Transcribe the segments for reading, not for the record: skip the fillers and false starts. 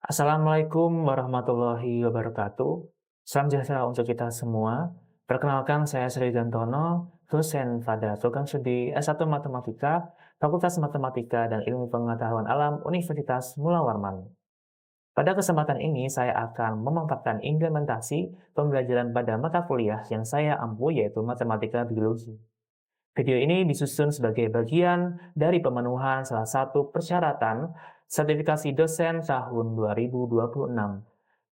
Assalamualaikum warahmatullahi wabarakatuh. Salam sejahtera untuk kita semua. Perkenalkan, saya Sri Gantono, dosen pada program studi S1 Matematika, Fakultas Matematika dan Ilmu Pengetahuan Alam Universitas Mula Warman. Pada kesempatan ini, saya akan memaparkan implementasi pembelajaran pada mata kuliah yang saya ampu, yaitu Matematika Biologi. Video ini disusun sebagai bagian dari pemenuhan salah satu persyaratan sertifikasi dosen tahun 2026,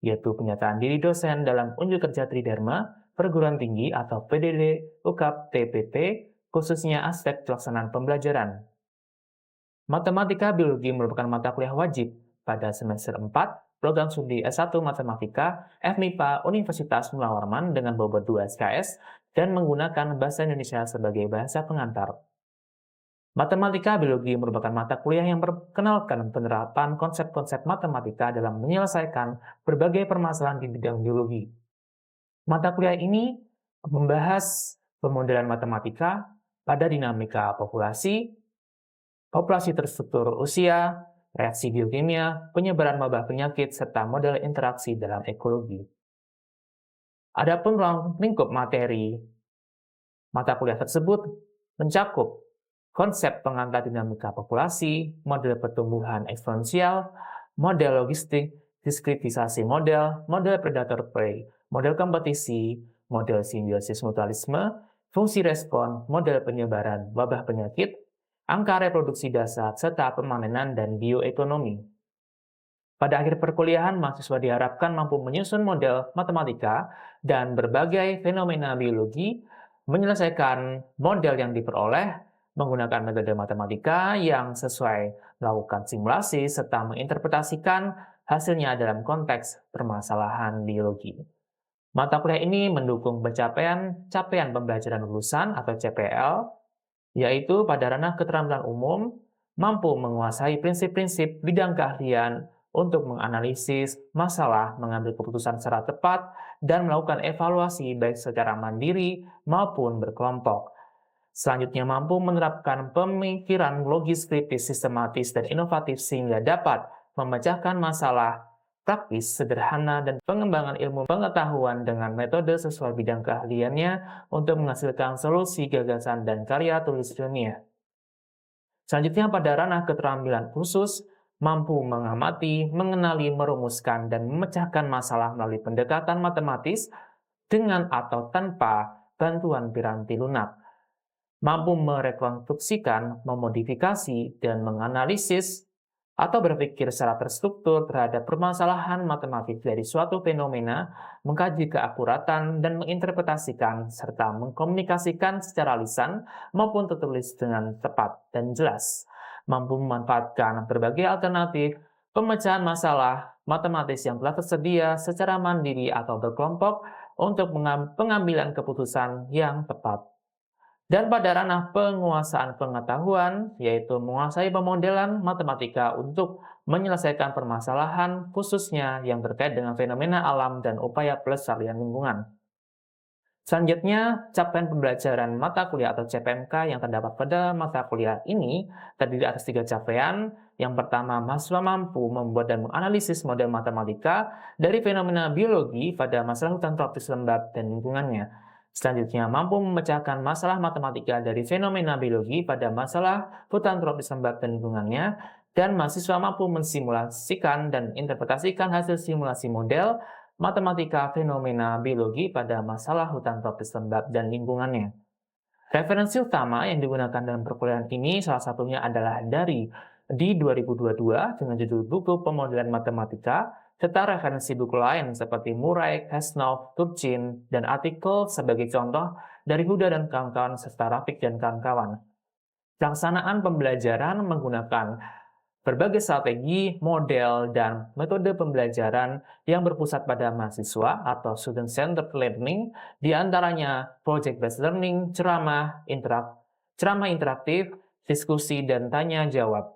yaitu penyataan diri dosen dalam Unjuk Kerja Tridharma Perguruan Tinggi atau PDD UKAP TPP, khususnya aspek pelaksanaan pembelajaran. Matematika Biologi merupakan mata kuliah wajib pada semester 4 program studi S1 Matematika FMIPA Universitas Mula Warman dengan bobot 2 SKS dan menggunakan bahasa Indonesia sebagai bahasa pengantar. Matematika Biologi merupakan mata kuliah yang memperkenalkan penerapan konsep-konsep matematika dalam menyelesaikan berbagai permasalahan di bidang biologi. Mata kuliah ini membahas pemodelan matematika pada dinamika populasi, populasi terstruktur usia, reaksi biokimia, penyebaran wabah penyakit, serta model interaksi dalam ekologi. Adapun ruang lingkup materi mata kuliah tersebut mencakup konsep pengantar dinamika populasi, model pertumbuhan eksponensial, model logistik, diskritisasi model, model predator-prey, model kompetisi, model simbiosis mutualisme, fungsi respon, model penyebaran wabah penyakit, angka reproduksi dasar, serta pemanenan dan bioekonomi. Pada akhir perkuliahan, mahasiswa diharapkan mampu menyusun model matematika dan berbagai fenomena biologi, menyelesaikan model yang diperoleh, menggunakan metode matematika yang sesuai, melakukan simulasi, serta menginterpretasikan hasilnya dalam konteks permasalahan biologi. Mata kuliah ini mendukung capaian pembelajaran lulusan atau CPL, yaitu pada ranah keterampilan umum, mampu menguasai prinsip-prinsip bidang keahlian untuk menganalisis masalah, mengambil keputusan secara tepat, dan melakukan evaluasi baik secara mandiri maupun berkelompok. Selanjutnya mampu menerapkan pemikiran logis kritis, sistematis, dan inovatif sehingga dapat memecahkan masalah praktis, sederhana, dan pengembangan ilmu pengetahuan dengan metode sesuai bidang keahliannya untuk menghasilkan solusi gagasan dan karya tulis ilmiah. Selanjutnya pada ranah keterampilan khusus, mampu mengamati, mengenali, merumuskan, dan memecahkan masalah melalui pendekatan matematis dengan atau tanpa bantuan piranti lunak. Mampu merekonstruksikan, memodifikasi, dan menganalisis atau berpikir secara terstruktur terhadap permasalahan matematik dari suatu fenomena, mengkaji keakuratan dan menginterpretasikan, serta mengkomunikasikan secara lisan maupun tertulis dengan tepat dan jelas. Mampu memanfaatkan berbagai alternatif pemecahan masalah matematis yang telah tersedia secara mandiri atau berkelompok untuk pengambilan keputusan yang tepat. Dan pada ranah penguasaan pengetahuan, yaitu menguasai pemodelan matematika untuk menyelesaikan permasalahan khususnya yang terkait dengan fenomena alam dan upaya pelestarian lingkungan. Selanjutnya, capaian pembelajaran mata kuliah atau CPMK yang terdapat pada mata kuliah ini terdiri atas 3 capaian. Yang pertama, mahasiswa mampu membuat dan menganalisis model matematika dari fenomena biologi pada masalah hutan tropis lembab dan lingkungannya. Selanjutnya, mampu memecahkan masalah matematika dari fenomena biologi pada masalah hutan tropis lembab dan lingkungannya, dan mahasiswa mampu mensimulasikan dan interpretasikan hasil simulasi model matematika fenomena biologi pada masalah hutan tropis lembab dan lingkungannya. Referensi utama yang digunakan dalam perkuliahan ini salah satunya adalah dari di 2022 dengan judul buku pemodelan matematika, serta referensi buku lain seperti Murray, Kasnov, Turchin, dan artikel sebagai contoh dari Huda dan kawan-kawan serta Rafiq dan kawan-kawan. Pelaksanaan pembelajaran menggunakan berbagai strategi, model, dan metode pembelajaran yang berpusat pada mahasiswa atau student-centered learning, diantaranya project-based learning, ceramah interaktif, diskusi, dan tanya-jawab.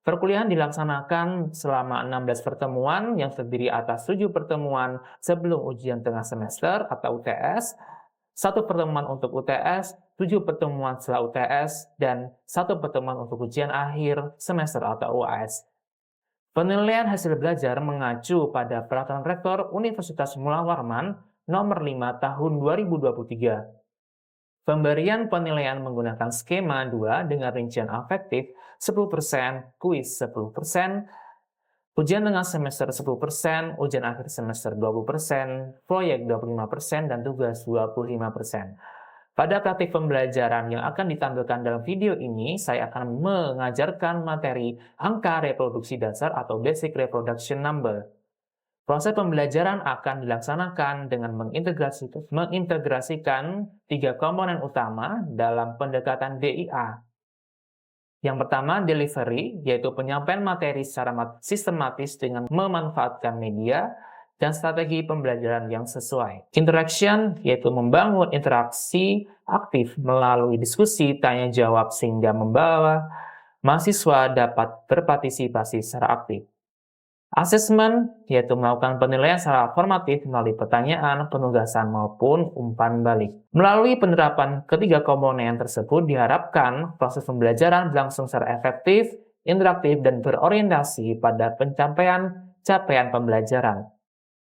Perkuliahan dilaksanakan selama 16 pertemuan yang terdiri atas 7 pertemuan sebelum ujian tengah semester atau UTS, 1 pertemuan untuk UTS, 7 pertemuan setelah UTS, dan 1 pertemuan untuk ujian akhir semester atau UAS. Penilaian hasil belajar mengacu pada Peraturan Rektor Universitas Mula Warman Nomor 5 Tahun 2023. Pemberian penilaian menggunakan skema 2 dengan rincian afektif 10%, kuis 10%, ujian tengah semester 10%, ujian akhir semester 20%, proyek 25%, dan tugas 25%. Pada praktik pembelajaran yang akan ditampilkan dalam video ini, saya akan mengajarkan materi angka reproduksi dasar atau basic reproduction number. Proses pembelajaran akan dilaksanakan dengan mengintegrasikan 3 komponen utama dalam pendekatan DIA. Yang pertama, delivery, yaitu penyampaian materi secara sistematis dengan memanfaatkan media dan strategi pembelajaran yang sesuai. Interaction, yaitu membangun interaksi aktif melalui diskusi tanya jawab sehingga membawa mahasiswa dapat berpartisipasi secara aktif. Assessment, yaitu melakukan penilaian secara formatif melalui pertanyaan, penugasan, maupun umpan balik. Melalui penerapan ketiga komponen tersebut, diharapkan proses pembelajaran berlangsung secara efektif, interaktif, dan berorientasi pada pencapaian capaian pembelajaran.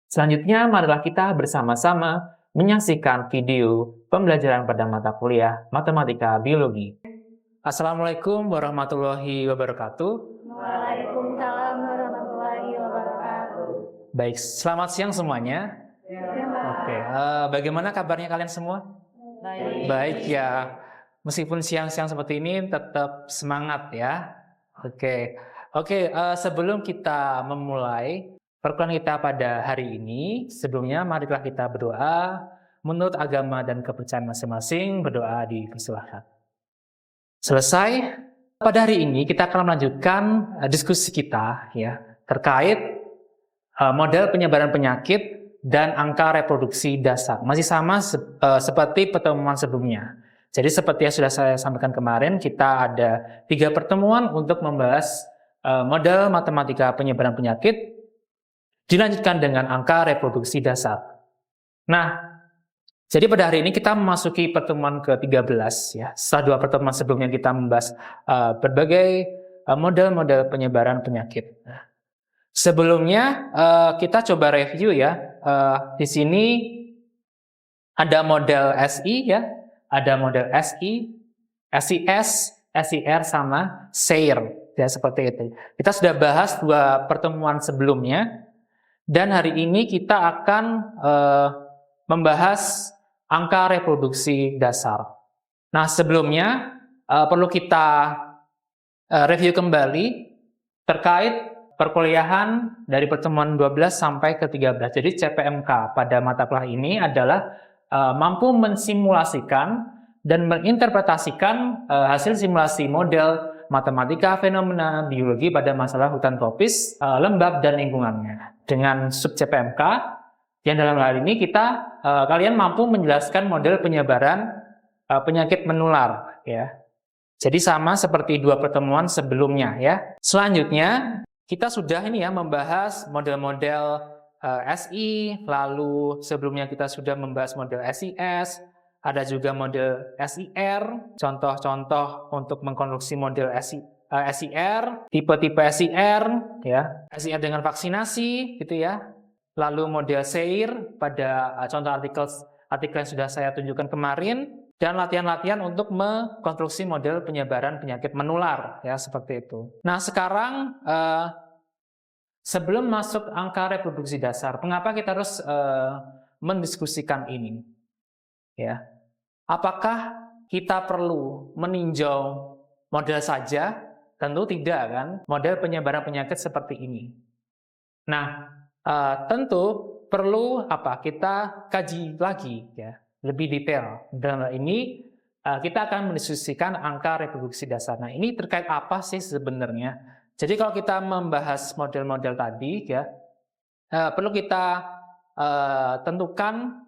Selanjutnya, marilah kita bersama-sama menyaksikan video pembelajaran pada mata kuliah Matematika Biologi. Assalamualaikum warahmatullahi wabarakatuh. Waalaikumsalam warahmatullahi wabarakatuh. Baik, selamat siang semuanya. Oke, bagaimana kabarnya kalian semua? Baik ya, meskipun siang-siang seperti ini tetap semangat ya. Oke, sebelum kita memulai perkuliahan kita pada hari ini, sebelumnya marilah kita berdoa. Menurut agama dan kepercayaan masing-masing, berdoa dipersilahkan. Selesai. Pada hari ini kita akan melanjutkan diskusi kita ya terkait model penyebaran penyakit dan angka reproduksi dasar. Masih sama seperti pertemuan sebelumnya. Jadi seperti yang sudah saya sampaikan kemarin, kita ada 3 pertemuan untuk membahas model matematika penyebaran penyakit, dilanjutkan dengan angka reproduksi dasar. Nah, jadi pada hari ini kita memasuki pertemuan ke-13 ya. Setelah 2 pertemuan sebelumnya kita membahas berbagai model-model penyebaran penyakit. Sebelumnya kita coba review ya. Di sini ada model SI ya, ada model SI, SIS, SIR sama SEIR ya seperti itu. Kita sudah bahas 2 pertemuan sebelumnya dan hari ini kita akan membahas angka reproduksi dasar. Nah, sebelumnya perlu kita review kembali terkait perkuliahan dari pertemuan 12 sampai ke 13. Jadi CPMK pada mata kuliah ini adalah mampu mensimulasikan dan menginterpretasikan hasil simulasi model matematika fenomena biologi pada masalah hutan tropis, lembab dan lingkungannya dengan sub CPMK. Yang dalam hal ini kalian mampu menjelaskan model penyebaran penyakit menular ya. Jadi sama seperti 2 pertemuan sebelumnya ya. Selanjutnya kita sudah membahas model-model SI, lalu sebelumnya kita sudah membahas model SIS, ada juga model SIR, contoh-contoh untuk mengkonstruksi model SIR, tipe-tipe SIR ya. SIR dengan vaksinasi gitu ya. Lalu model SEIR pada contoh artikel yang sudah saya tunjukkan kemarin, dan latihan-latihan untuk mengkonstruksi model penyebaran penyakit menular ya seperti itu. Nah, sekarang sebelum masuk angka reproduksi dasar, mengapa kita harus mendiskusikan ini? Ya. Apakah kita perlu meninjau model saja? Tentu tidak kan, model penyebaran penyakit seperti ini. Nah, tentu perlu kita kaji lagi ya, lebih detail. Dalam hal ini kita akan mendiskusikan angka reproduksi dasar. Nah, ini terkait apa sih sebenarnya? Jadi kalau kita membahas model-model tadi ya, perlu kita tentukan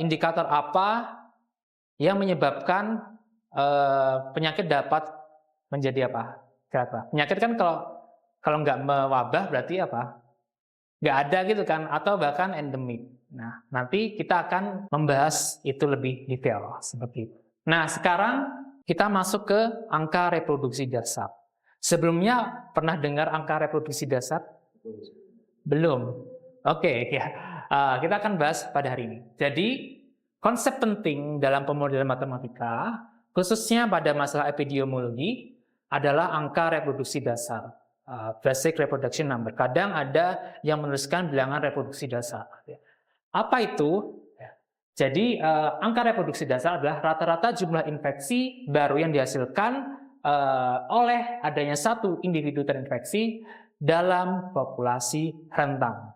indikator apa yang menyebabkan penyakit dapat menjadi apa? Penyakit kan kalau nggak mewabah berarti apa? Nggak ada gitu kan, atau bahkan endemik. Nah, nanti kita akan membahas itu lebih detail seperti itu. Nah, sekarang kita masuk ke angka reproduksi dasar. Sebelumnya pernah dengar angka reproduksi dasar? Belum. Oke, ya. Kita akan bahas pada hari ini. Jadi, konsep penting dalam pemodelan matematika, khususnya pada masalah epidemiologi, adalah angka reproduksi dasar. Basic reproduction number. Kadang ada yang menuliskan bilangan reproduksi dasar. Apa itu? Jadi, angka reproduksi dasar adalah rata-rata jumlah infeksi baru yang dihasilkan oleh adanya satu individu terinfeksi dalam populasi rentan.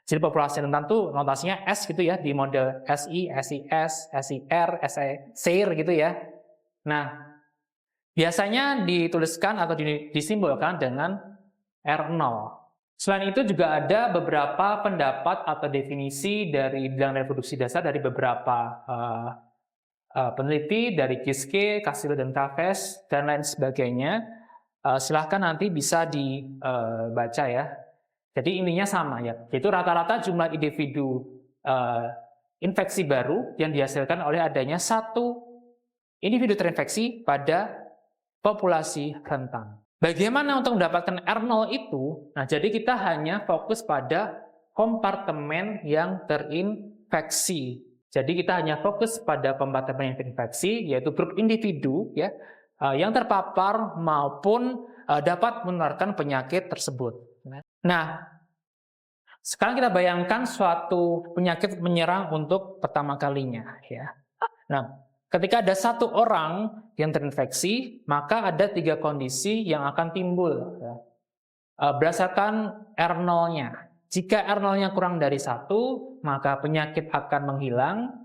Jadi populasi rentan itu notasinya S gitu ya, di model SI, SIS, SIR, SIR gitu ya. Nah, biasanya dituliskan atau disimbolkan dengan R0. Selain itu juga ada beberapa pendapat atau definisi dari bilangan reproduksi dasar dari beberapa peneliti, dari Kiske, Castillo, dan Traves, dan lain sebagainya. Silahkan nanti bisa dibaca ya. Jadi intinya sama ya, yaitu rata-rata jumlah individu infeksi baru yang dihasilkan oleh adanya satu individu terinfeksi pada populasi rentan. Bagaimana untuk mendapatkan R0 itu? Nah, jadi kita hanya fokus pada kompartemen yang terinfeksi. Jadi kita hanya fokus pada kompartemen yang terinfeksi, yaitu grup individu ya, yang terpapar maupun dapat menularkan penyakit tersebut. Nah, sekarang kita bayangkan suatu penyakit menyerang untuk pertama kalinya ya. Nah, ketika ada satu orang yang terinfeksi, maka ada 3 kondisi yang akan timbul ya. Berdasarkan R0-nya. Jika R0-nya kurang dari 1, maka penyakit akan menghilang.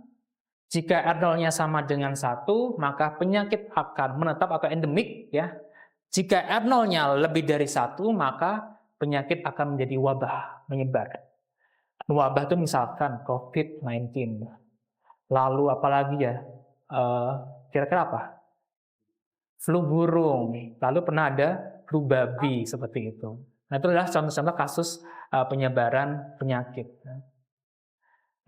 Jika R0-nya sama dengan 1, maka penyakit akan menetap atau endemik ya. Jika R0-nya lebih dari 1, maka penyakit akan menjadi wabah, menyebar. Wabah itu misalkan COVID-19. Lalu apalagi ya? Kira-kira apa? Flu burung. Lalu pernah ada flu babi seperti itu. Nah, itu adalah contoh-contoh kasus penyebaran penyakit.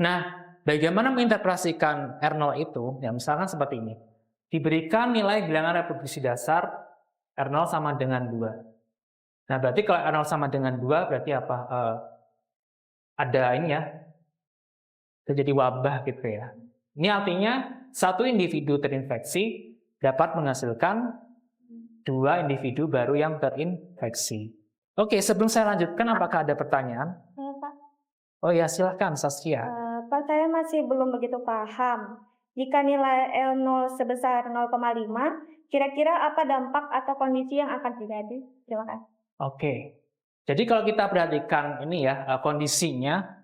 Nah, bagaimana menginterpretasikan R0 itu? Ya, misalkan seperti ini. Diberikan nilai bilangan reproduksi dasar R0 sama dengan 2. Nah, berarti kalau R0 sama dengan 2, berarti apa? Ada ini ya, terjadi wabah gitu ya. Ini artinya satu individu terinfeksi dapat menghasilkan 2 individu baru yang terinfeksi. Oke, sebelum saya lanjutkan, apakah ada pertanyaan? Pak. Oh ya, silahkan Saskia. Pak, saya masih belum begitu paham. Jika nilai L0 sebesar 0,5, kira-kira apa dampak atau kondisi yang akan terjadi? Terima kasih. Oke, jadi kalau kita perhatikan ini ya kondisinya,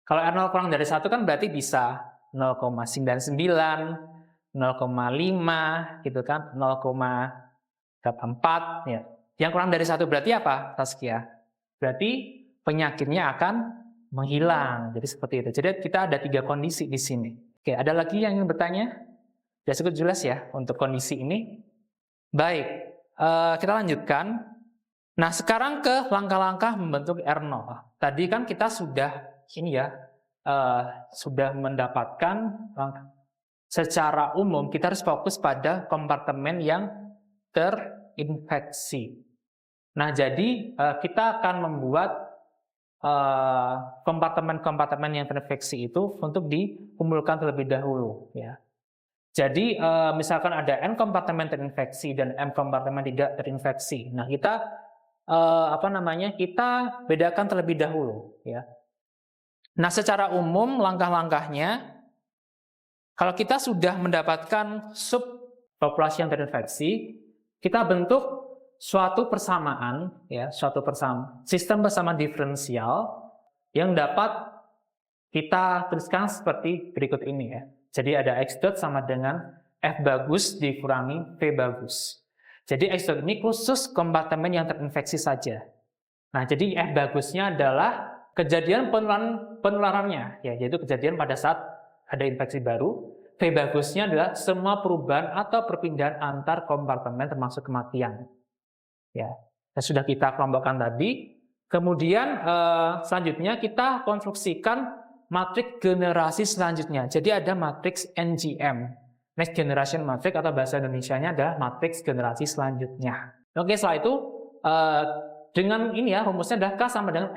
kalau R0 kurang dari 1 kan berarti bisa 0,99, 0,5 gitu kan, 0,4 ya. Yang kurang dari 1 berarti apa, Saskia? Berarti penyakitnya akan menghilang. Jadi seperti itu. Jadi kita ada 3 kondisi di sini. Oke, ada lagi yang ingin bertanya? Sudah cukup jelas ya untuk kondisi ini. Baik, kita lanjutkan. Nah, sekarang ke langkah-langkah membentuk R0. Tadi kan kita sudah ini ya, sudah mendapatkan secara umum kita harus fokus pada kompartemen yang terinfeksi. Nah, jadi kita akan membuat kompartemen-kompartemen yang terinfeksi itu untuk dikumpulkan terlebih dahulu ya. Jadi misalkan ada N kompartemen terinfeksi dan M kompartemen tidak terinfeksi. Nah, kita kita bedakan terlebih dahulu ya. Nah, secara umum langkah-langkahnya, kalau kita sudah mendapatkan subpopulasi yang terinfeksi, kita bentuk suatu persamaan ya, sistem persamaan diferensial yang dapat kita tuliskan seperti berikut ini ya. Jadi ada X dot sama dengan F bagus dikurangi V bagus. Jadi X dot ini khusus kompartemen yang terinfeksi saja. Nah, jadi F bagusnya adalah kejadian penularannya, ya, yaitu kejadian pada saat ada infeksi baru. V bagusnya adalah semua perubahan atau perpindahan antar kompartemen termasuk kematian. Ya, sudah kita kelompokkan tadi. Kemudian selanjutnya kita konstruksikan matriks generasi selanjutnya. Jadi ada matriks NGM. Next Generation Matrix atau bahasa Indonesianya adalah matriks generasi selanjutnya. Oke, setelah itu dengan ini ya, rumusnya adalah K sama dengan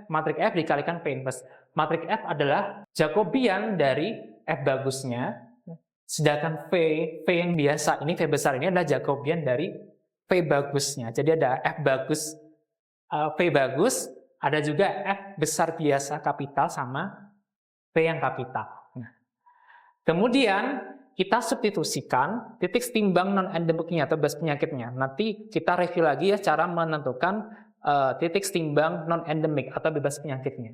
matrik F dikalikan P inverse. Matrik F adalah Jacobian dari F bagusnya, sedangkan V yang biasa ini, V besar ini adalah Jacobian dari V bagusnya. Jadi ada F bagus, V bagus, ada juga F besar biasa kapital sama V yang kapital. Nah, kemudian kita substitusikan titik setimbang non-endemiknya atau bebas penyakitnya. Nanti kita review lagi ya cara menentukan titik setimbang non-endemik atau bebas penyakitnya.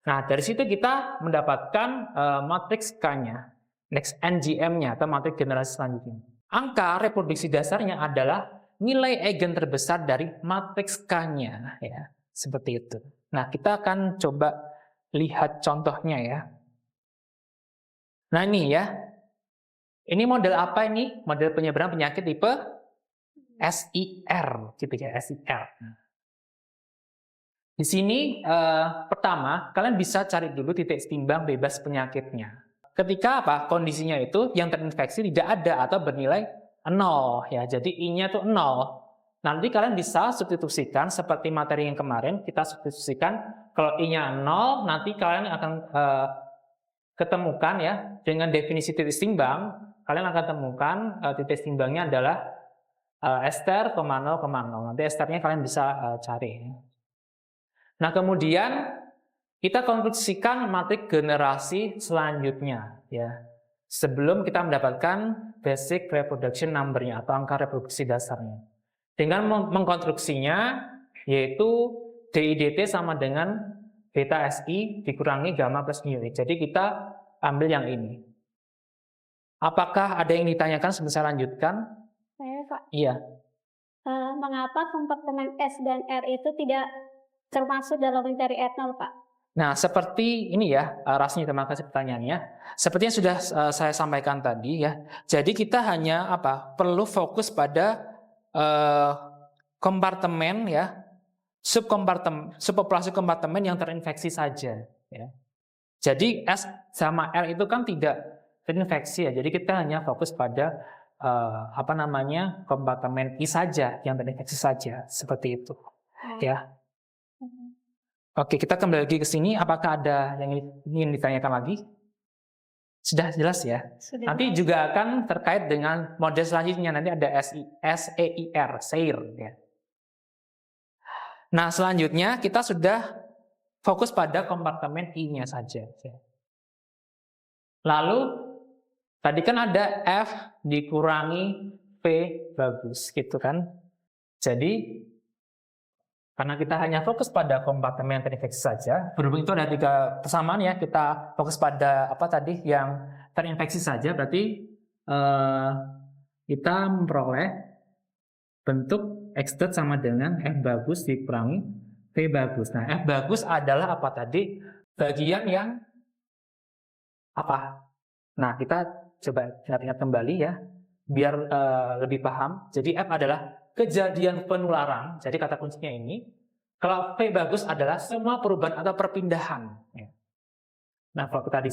Nah, dari situ kita mendapatkan matriks K-nya, next NGM-nya atau matriks generasi selanjutnya. Angka reproduksi dasarnya adalah nilai eigen terbesar dari matriks K-nya, ya, seperti itu. Nah, kita akan coba lihat contohnya ya. Nah, ini ya. Ini model apa ini? Model penyebaran penyakit tipe SIR, gitu ya, SIR. Di sini pertama kalian bisa cari dulu titik setimbang bebas penyakitnya. Ketika apa? Kondisinya itu yang terinfeksi tidak ada atau bernilai 0 ya. Jadi I-nya itu 0. Nanti kalian bisa substitusikan seperti materi yang kemarin, kita substitusikan kalau I-nya 0, nanti kalian akan ketemukan ya dengan definisi titik setimbang, kalian akan temukan titik setimbangnya adalah ester, 0,0. Nanti esternya kalian bisa cari. Nah, kemudian kita konstruksikan matriks generasi selanjutnya ya. Sebelum kita mendapatkan basic reproduction number-nya atau angka reproduksi dasarnya. Dengan mengkonstruksinya yaitu DIDT sama dengan beta SI dikurangi gamma plus mu. Jadi kita ambil yang ini. Apakah ada yang ditanyakan sebelum saya lanjutkan? Saya, Pak. Iya. Mengapa kompartemen S dan R itu tidak termasuk dalam mencari R0, Pak? Nah, seperti ini ya, Rasmi, terima kasih pertanyaannya. Seperti yang sudah saya sampaikan tadi ya. Jadi kita hanya perlu fokus pada kompartemen ya, subpopulasi kompartemen yang terinfeksi saja ya. Jadi S sama R itu kan tidak terinfeksi ya. Jadi kita hanya fokus pada kompartemen I saja yang terinfeksi saja, seperti itu ya. Oke, kita kembali lagi ke sini. Apakah ada yang ingin ditanyakan lagi? Sudah jelas ya? Sudah. Nanti juga akan terkait dengan model selanjutnya. Nanti ada SEIR, SEIR ya. Nah, selanjutnya kita sudah fokus pada kompartemen I-nya saja. Lalu, tadi kan ada F dikurangi V bagus, gitu kan? Jadi, karena kita hanya fokus pada kompartemen yang terinfeksi saja, berhubung itu ada 3 persamaan ya, kita fokus pada yang terinfeksi saja, berarti kita memperoleh bentuk extrude sama dengan F bagus dikurangi V bagus. Nah, F bagus adalah bagian yang apa? Nah, kita coba ingat-ingat kembali ya, biar lebih paham. Jadi F adalah kejadian penularan. Jadi kata kuncinya ini. Kalau V bagus adalah semua perubahan atau perpindahan. Nah, kalau kita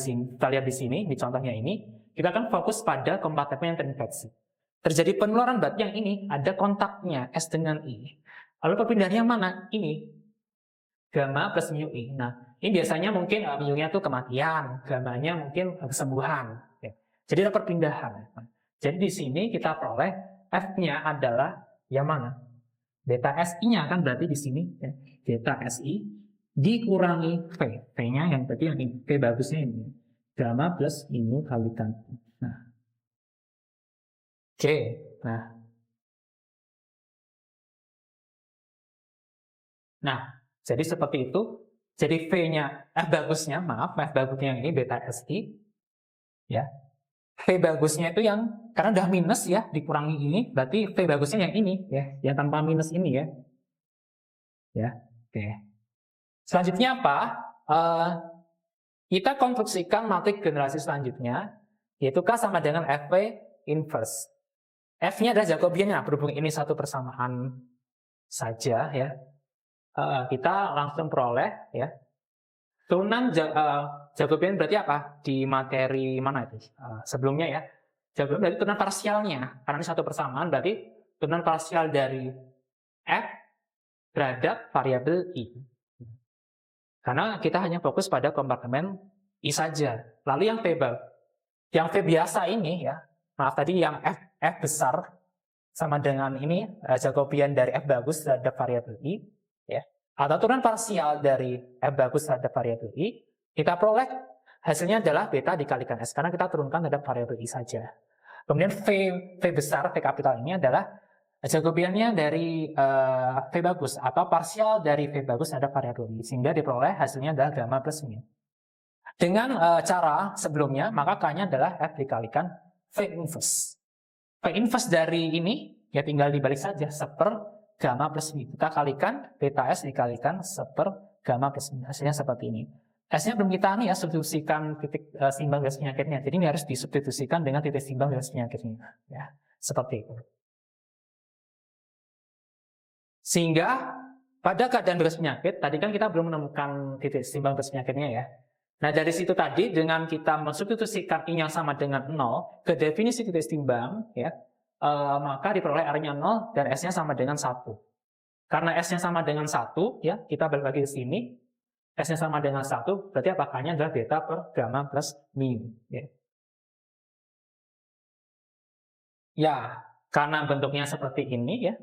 lihat di sini, di contohnya ini, kita akan fokus pada kompartemen yang terinfeksi. Terjadi penularan berarti yang ini ada kontaknya S dengan I. Lalu perpindahannya mana? Ini gamma plus mu I. Nah, ini biasanya mungkin mu-nya itu kematian, gammanya mungkin kesembuhan. Jadi ada perpindahan. Jadi di sini kita peroleh F-nya adalah yang mana? Beta SI-nya kan berarti di sini ya. Beta SI dikurangi V. V-nya yang berarti yang V bagusnya ini. Gamma plus mu kalikan. Nah. Oke. Nah, jadi seperti itu. Jadi V-nya F bagusnya yang ini beta SI ya. V bagusnya itu yang karena udah minus ya, dikurangi ini, berarti V bagusnya yang ini ya, yang tanpa minus ini ya. Ya, oke. Selanjutnya apa? Kita konstruksikan matriks generasi selanjutnya, yaitu K sama dengan FV inverse. F-nya adalah Jacobiannya, berhubung ini satu persamaan saja ya. Kita langsung peroleh ya. Turunan Jacobian berarti apa? Di materi mana itu? Sebelumnya ya. Jacobian berarti turunan parsialnya. Karena ini satu persamaan berarti turunan parsial dari F terhadap variabel I. Karena kita hanya fokus pada kompartemen I saja. Lalu yang V biasa ini ya, maaf tadi yang F besar sama dengan ini Jacobian dari F bagus terhadap variabel I, ya, atau turunan parsial dari F bagus terhadap variabel I, kita peroleh hasilnya adalah beta dikalikan S karena kita turunkan terhadap variabel I saja. Kemudian V besar, V kapital ini adalah Jacobiannya dari V bagus atau parsial dari V bagus terhadap variabel I, sehingga diperoleh hasilnya adalah gamma plus min. Dengan cara sebelumnya, maka K-nya adalah F dikalikan V inverse. V inverse dari ini, ya tinggal dibalik saja, seper gamma plus min. Kita kalikan beta S dikalikan seper gamma plus min. Hasilnya seperti ini. S-nya belum kita nih ya, substitusikan titik seimbang garis penyakitnya. Jadi ini harus disubstitusikan dengan titik seimbang garis penyakitnya. Ya, seperti itu. Sehingga pada keadaan garis penyakit, tadi kan kita belum menemukan titik seimbang garis penyakitnya ya. Nah dari situ tadi dengan kita mensubstitusikan I yang sama dengan 0 ke definisi titik seimbang ya, maka diperoleh R-nya 0 dan S-nya sama dengan 1. Karena S-nya sama dengan 1 ya, kita balik lagi ke sini. S-nya sama dengan 1, berarti apakahnya adalah beta per gamma plus min ya. Ya, karena bentuknya seperti ini ya,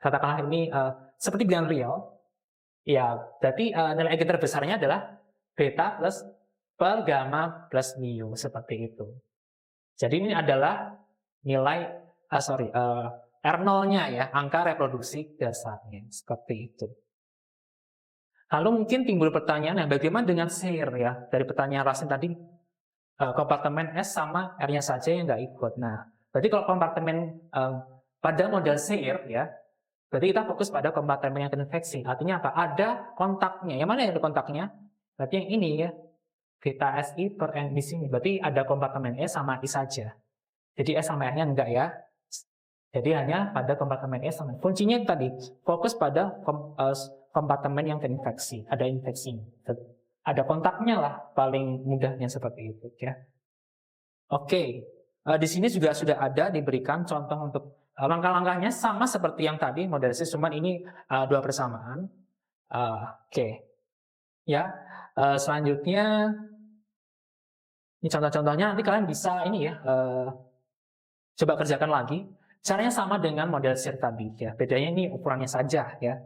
katakanlah ini seperti bilangan real. Ya, berarti nilai Eigen terbesarnya adalah beta plus per gamma plus mu seperti itu. Jadi ini adalah nilai R0-nya ya, angka reproduksi dasarnya seperti itu. Lalu mungkin timbul pertanyaan, bagaimana dengan Sayre ya? Dari pertanyaan Rasin tadi, kompartemen S sama R-nya saja yang nggak ikut. Nah, berarti kalau kompartemen pada model Sayre ya, berarti kita fokus pada kompartemen yang terinfeksi. Artinya apa? Ada kontaknya. Yang mana yang ada kontaknya? Berarti yang ini ya, beta SI per N di sini. Berarti ada kompartemen S sama I saja. Jadi S sama R-nya enggak ya. Jadi hanya pada kompartemen S sama I. Kuncinya tadi, fokus pada kompartemen yang terinfeksi. Ada infeksi. Ada kontaknya lah, paling mudahnya seperti itu ya. Oke, di sini juga sudah ada diberikan contoh untuk langkah-langkahnya sama seperti yang tadi, model C, cuman ini dua persamaan. Oke. Ya, selanjutnya ini contoh-contohnya nanti kalian bisa ini ya coba kerjakan lagi. Caranya sama dengan model Sayre tadi ya. Bedanya ini ukurannya saja ya.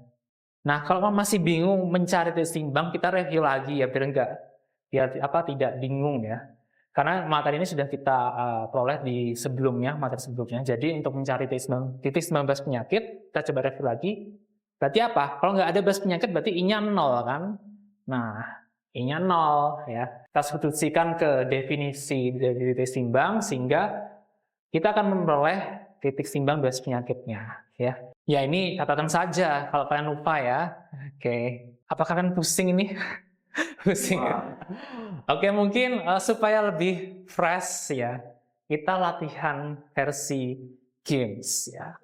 Nah, kalau masih bingung mencari titik seimbang, kita review lagi ya biar tidak bingung ya. Karena materi ini sudah kita peroleh di sebelumnya, materi sebelumnya. Jadi untuk mencari titik seimbang basis penyakit, kita coba review lagi. Berarti apa? Kalau nggak ada basis penyakit berarti I-nya 0 kan? Nah, I-nya 0 ya. Kita substitusikan ke definisi dari titik seimbang sehingga kita akan memperoleh titik seimbang basis penyakitnya ya. Ya ini catatan saja kalau kalian lupa ya. Oke. Apakah kalian pusing ini? Pusing. Oke, mungkin supaya lebih fresh ya. Kita latihan versi games ya.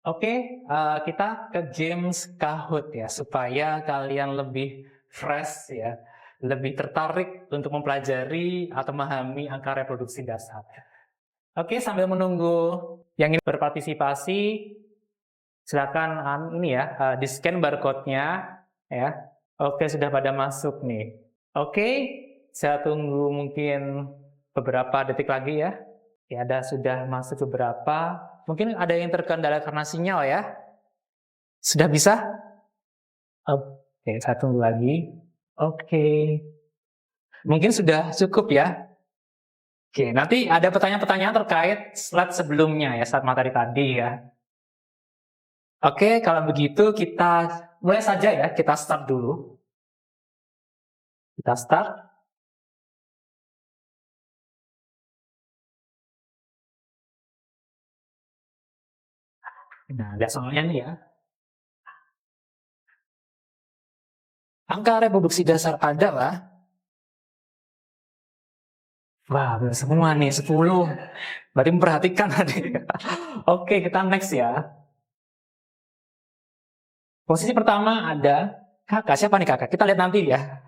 Oke, kita ke games Kahoot ya, supaya kalian lebih fresh ya, lebih tertarik untuk mempelajari atau memahami angka reproduksi dasar. Oke, sambil menunggu yang ingin berpartisipasi, silakan ini ya, di-scan barcode-nya ya. Oke, sudah pada masuk nih. Oke, saya tunggu mungkin beberapa detik lagi ya. Ya, sudah masuk beberapa. Mungkin ada yang terkendala karena sinyal ya. Sudah bisa? Oke, saya tunggu lagi. Oke. Mungkin sudah cukup ya. Oke, nanti ada pertanyaan-pertanyaan terkait slide sebelumnya ya, slide materi tadi ya. Oke, kalau begitu kita mulai saja ya, kita start dulu. Kita start. Nah, lihat soalnya nih ya. Angka reproduksi dasar adalah, wah, semua nih, 10. Berarti memperhatikan tadi. Oke, kita next ya. Posisi pertama ada kakak. Siapa nih kakak? Kita lihat nanti ya.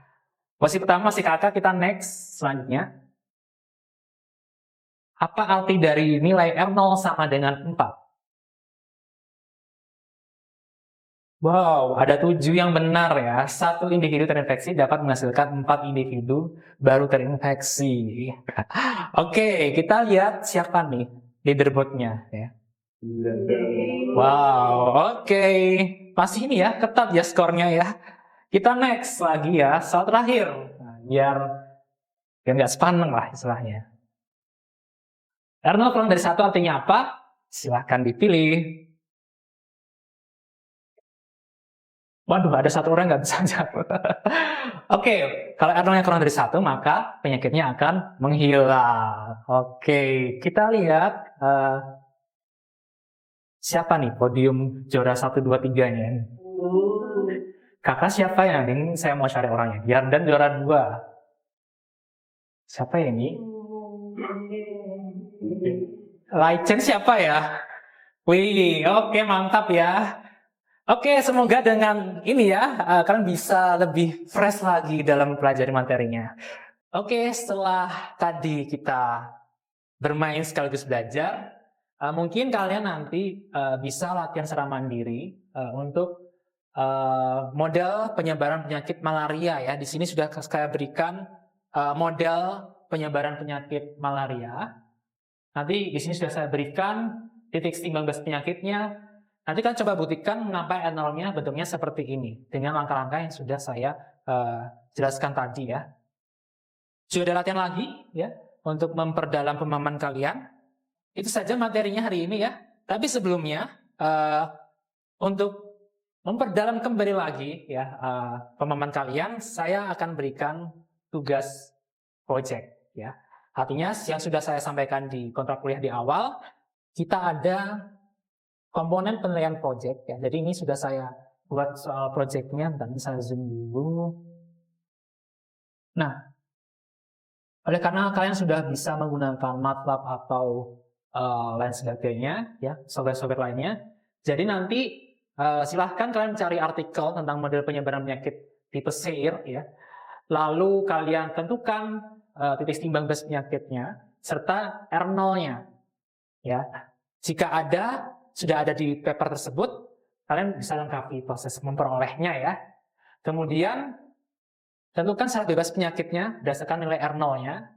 Posisi pertama si kakak, kita next. Selanjutnya. Apa arti dari nilai R0 sama dengan 4? Wow, ada 7 yang benar ya. Satu individu terinfeksi dapat menghasilkan 4 individu baru terinfeksi. Oke, kita lihat siapa nih leaderboardnya ya. Wow, oke. Pasti ini ya, ketat ya skornya ya. Kita next lagi ya, soal terakhir. Nah, biar nggak sepaneng lah istilahnya. Karena kurang dari 1 artinya apa? Silahkan dipilih. Waduh, ada 1 orang nggak bisa jawab. Oke, kalau R0-nya kurang dari 1, maka penyakitnya akan menghilang. Oke, kita lihat siapa nih podium juara 1, 2, 3-nya. Kakak siapa ya? Ini saya mau cari orangnya. Yardan juara 2. Siapa ya ini? Laichen siapa ya? Wih, oke mantap ya. Oke, semoga dengan ini ya, kalian bisa lebih fresh lagi dalam mempelajari materinya. Oke, setelah tadi kita bermain sekaligus belajar, mungkin kalian nanti bisa latihan secara mandiri untuk model penyebaran penyakit malaria ya. Di sini sudah saya berikan model penyebaran penyakit malaria. Nanti di sini sudah saya berikan titik timbang bebas penyakitnya. Nanti kan coba buktikan mengapa R0-nya bentuknya seperti ini dengan langkah-langkah yang sudah saya jelaskan tadi ya. Sudah ada latihan lagi ya untuk memperdalam pemahaman kalian. Itu saja materinya hari ini ya. Tapi sebelumnya untuk memperdalam kembali lagi ya pemahaman kalian, saya akan berikan tugas project ya. Artinya yang sudah saya sampaikan di kontrak kuliah di awal, kita ada komponen penilaian project ya. Jadi ini sudah saya buat soal projectnya, dan saya zoom dulu. Nah, oleh karena kalian sudah bisa menggunakan MATLAB atau lain sebagainya ya, software-software lainnya. Jadi nanti silahkan kalian mencari artikel tentang model penyebaran penyakit tipe SEIR ya. Lalu kalian tentukan titik timbang bebas penyakitnya serta R0-nya ya. Jika sudah ada di paper tersebut, kalian bisa lengkapi proses memperolehnya ya. Kemudian tentukan syarat bebas penyakitnya berdasarkan nilai R0-nya.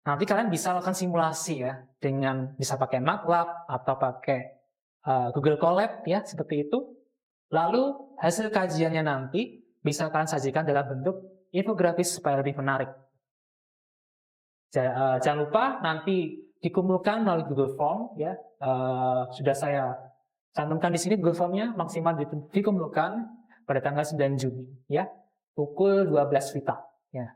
Nanti kalian bisa lakukan simulasi ya dengan bisa pakai MATLAB atau pakai Google Colab ya seperti itu. Lalu hasil kajiannya nanti bisa kalian sajikan dalam bentuk infografis supaya lebih menarik. Jangan lupa nanti dikumpulkan melalui Google Form ya. Sudah saya cantumkan di sini Google Form-nya, maksimal dikumpulkan pada tanggal 9 Juni ya, pukul 12 WITA ya.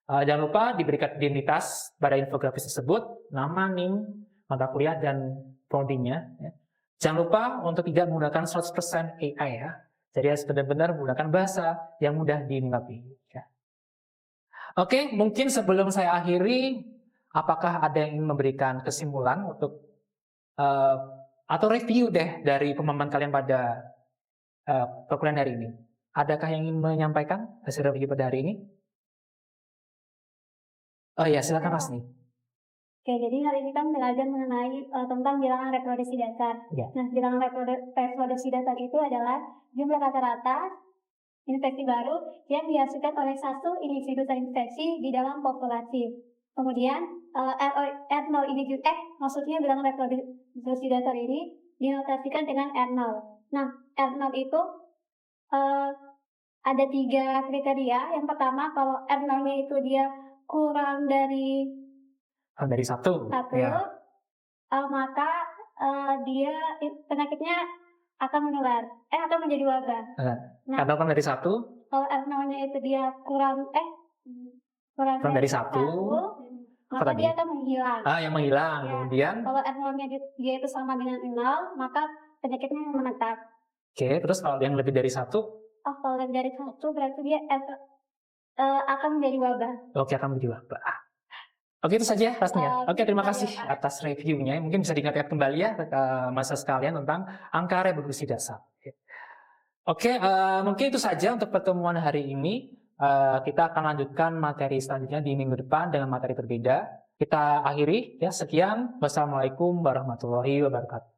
Jangan lupa diberikan identitas pada infografis tersebut, nama, NIM, mata kuliah dan prodinya ya. Jangan lupa untuk tidak menggunakan 100% AI ya. Jadi harus benar-benar menggunakan bahasa yang mudah dimengerti ya. Oke, mungkin sebelum saya akhiri, apakah ada yang ingin memberikan kesimpulan untuk atau review deh dari pemahaman kalian pada perkuliahan hari ini? Adakah yang ingin menyampaikan hasil review pada hari ini? Oh ya, silakan Mas nih. Oke, jadi hari ini kan belajar mengenai tentang bilangan reproduksi dasar. Ya. Nah, bilangan reproduksi dasar itu adalah jumlah rata-rata infeksi baru yang dihasilkan oleh satu individu terinfeksi di dalam populasi. Kemudian R0 individu maksudnya bilangan reproduksi dasar ini dinotasikan dengan R0. Nah, R0 itu ada 3 kriteria. Yang pertama, kalau R0-nya itu dia kurang dari 1 ya. Maka dia penyakitnya akan menular, akan menjadi wabah. Nah, Atau kan dari 1, kalau R0-nya itu dia kurang dari 1, maka dia akan menghilang. yang menghilang. Ya. Kemudian Kalau R0-nya dia itu sama dengan 0, maka penyakitnya menetap. Oke, terus kalau yang lebih dari 1? Kalau lebih dari 1 berarti dia akan menjadi wabah. Oke, akan menjadi wabah. Oke, itu saja rasanya. Oke, terima kasih ya, atas reviewnya. Mungkin bisa diingat kembali ya ke masa sekalian tentang angka reproduksi dasar. Oke, mungkin itu saja untuk pertemuan hari ini. Kita akan lanjutkan materi selanjutnya di minggu depan dengan materi berbeda. Kita akhiri ya, sekian. Wassalamualaikum warahmatullahi wabarakatuh.